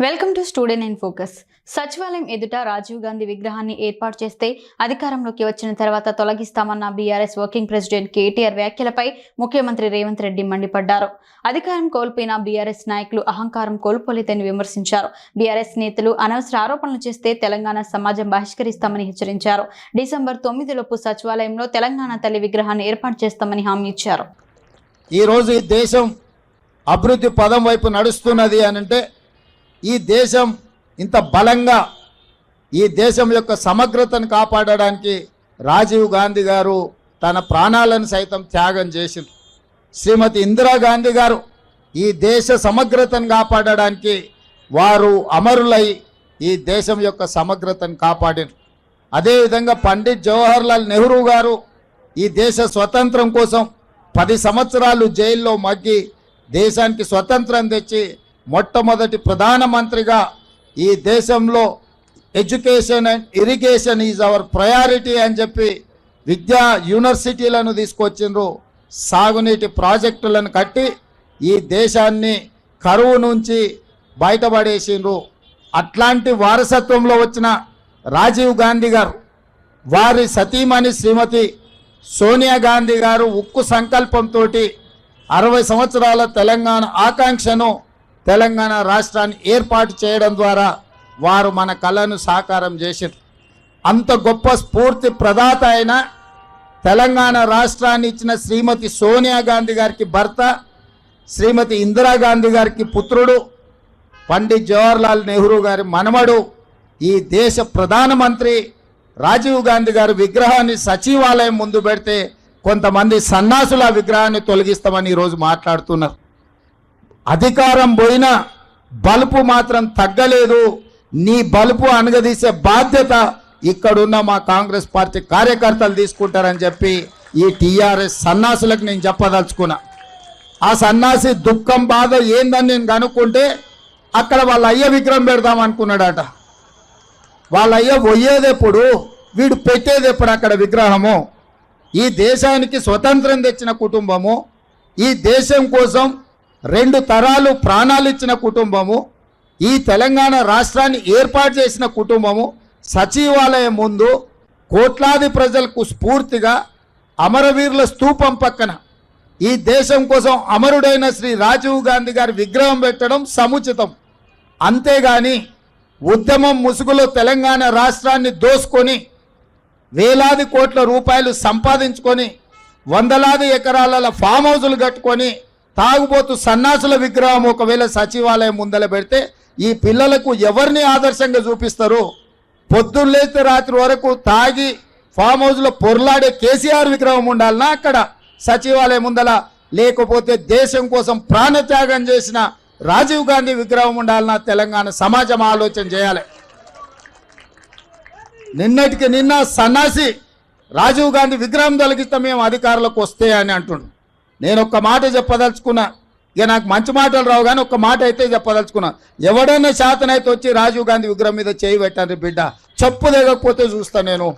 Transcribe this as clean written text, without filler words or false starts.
Welcome to student in focus. సచివాలయం ఎదుట రాజీవ్ గాంధీ విగ్రహాన్ని ఏర్పాటు చేస్తే అధికారంలోకి వచ్చిన తర్వాత తొలగిస్తామన్న బీఆర్ఎస్ వర్కింగ్ ప్రెసిడెంట్ కేటీఆర్ వ్యాఖ్యలపై ముఖ్యమంత్రి రేవంత్ రెడ్డి మండిపడ్డారు. అధికారం కోల్పోయిన బీఆర్ఎస్ నాయకులు అహంకారం కోల్పోలేదని విమర్శించారు. బీఆర్ఎస్ నేతలు అనవసర ఆరోపణలు చేస్తే తెలంగాణ సమాజం బహిష్కరిస్తామని హెచ్చరించారు. డిసెంబర్ 9 లోపు సచివాలయంలో తెలంగాణ తల్లి విగ్రహాన్ని ఏర్పాటు చేస్తామని హామీ ఇచ్చారు. ఈ రోజు ఈ దేశం అభివృద్ధి పదం వైపు నడుస్తున్నది అనంటే ఈ దేశం ఇంత బలంగా ఈ దేశం యొక్క సమగ్రతను కాపాడడానికి రాజీవ్ గాంధీ గారు తన ప్రాణాలను సైతం త్యాగం చేసింది. శ్రీమతి ఇందిరాగాంధీ గారు ఈ దేశ సమగ్రతను కాపాడడానికి వారు అమరులై ఈ దేశం యొక్క సమగ్రతను కాపాడారు. అదేవిధంగా పండిట్ జవహర్లాల్ నెహ్రూ గారు ఈ దేశ స్వతంత్రం కోసం 10 సంవత్సరాలు జైల్లో మగ్గి దేశానికి స్వతంత్రం తెచ్చి మొట్టమొదటి ప్రధానమంత్రిగా ఈ దేశంలో education and irrigation is our priority అని చెప్పి విద్యా యూనివర్సిటీలను తీసుకొచ్చిండ్రు. సాగునీటి ప్రాజెక్టులను కట్టి ఈ దేశాన్ని కరువు నుంచి బయటపడేసిండ్రు. అట్లాంటి వారసత్వంలో వచ్చిన రాజీవ్ గాంధీ గారు వారి సతీమణి శ్రీమతి సోనియా గాంధీ గారు ఉక్కు సంకల్పంతో 60 సంవత్సరాల తెలంగాణ ఆకాంక్షను తెలంగాణ రాష్ట్రాన్ని ఏర్పాటు చేయడం ద్వారా వారు మన కళను సాకారం చేశారు. అంత గొప్ప స్ఫూర్తి ప్రదాత అయిన తెలంగాణ రాష్ట్రాన్ని ఇచ్చిన శ్రీమతి సోనియా గాంధీ గారికి భర్త, శ్రీమతి ఇందిరాగాంధీ గారికి పుత్రుడు, పండిట్ జవహర్లాల్ నెహ్రూ గారి మనమడు, ఈ దేశ ప్రధానమంత్రి రాజీవ్ గాంధీ గారి విగ్రహాన్ని సచివాలయం ముందు పెడితే కొంతమంది సన్నాసుల విగ్రహాన్ని తొలగిస్తామని ఈరోజు మాట్లాడుతున్నారు. అధికారం పోయినా బలుపు మాత్రం తగ్గలేదు. నీ బలుపు అనగదీసే బాధ్యత ఇక్కడున్న మా కాంగ్రెస్ పార్టీ కార్యకర్తలు తీసుకుంటారని చెప్పి ఈ టీఆర్ఎస్ సన్నాసులకు నేను చెప్పదలుచుకున్నా. ఆ సన్నాసి దుఃఖం బాధ ఏందని నేను కనుక్కుంటే అక్కడ వాళ్ళ అయ్య విగ్రహం పెడదాం అనుకున్నాడట. వాళ్ళ అయ్య పోయేదెప్పుడు, వీడు పెట్టేదెప్పుడు అక్కడ విగ్రహము? ఈ దేశానికి స్వతంత్రం తెచ్చిన కుటుంబము, ఈ దేశం కోసం 2 తరాలు ప్రాణాలు ఇచ్చిన కుటుంబము, ఈ తెలంగాణ రాష్ట్రాన్ని ఏర్పాటు చేసిన కుటుంబము సచివాలయం ముందు కోట్లాది ప్రజలకు స్ఫూర్తిగా అమరవీరుల స్తూపం పక్కన ఈ దేశం కోసం అమరుడైన శ్రీ రాజీవ్ గాంధీ గారి విగ్రహం పెట్టడం సముచితం. అంతేగాని ఉద్యమం ముసుగులో తెలంగాణ రాష్ట్రాన్ని దోసుకొని వేలాది కోట్ల రూపాయలు సంపాదించుకొని వందలాది ఎకరాల ఫామ్ హౌజులు కట్టుకొని తాగుబోతు సన్నాసుల విగ్రహం ఒకవేళ సచివాలయం ముందల పెడితే ఈ పిల్లలకు ఎవరిని ఆదర్శంగా చూపిస్తారు? పొద్దున్న లేస్తే రాత్రి వరకు తాగి ఫామ్ హౌస్లో పొర్లాడే కేసీఆర్ విగ్రహం ఉండాలన్నా అక్కడ సచివాలయం ముందల, లేకపోతే దేశం కోసం ప్రాణత్యాగం చేసిన రాజీవ్ గాంధీ విగ్రహం ఉండాలన్నా తెలంగాణ సమాజం ఆలోచన చేయాలి. నిన్నటికి నిన్న సన్నాసి రాజీవ్ గాంధీ విగ్రహం తొలగిస్తే మేము అధికారులకు వస్తే అని అంటుండు. నేను ఒక్క మాట చెప్పదలుచుకున్నా. ఇక నాకు మంచి మాటలు రావు కానీ ఒక్క మాట అయితే చెప్పదలుచుకున్నా. ఎవడైనా శాతనైతే వచ్చి రాజీవ్ గాంధీ విగ్రహం మీద చేయి పెట్టండి బిడ్డ, చెప్పు దిగకపోతే చూస్తా నేను.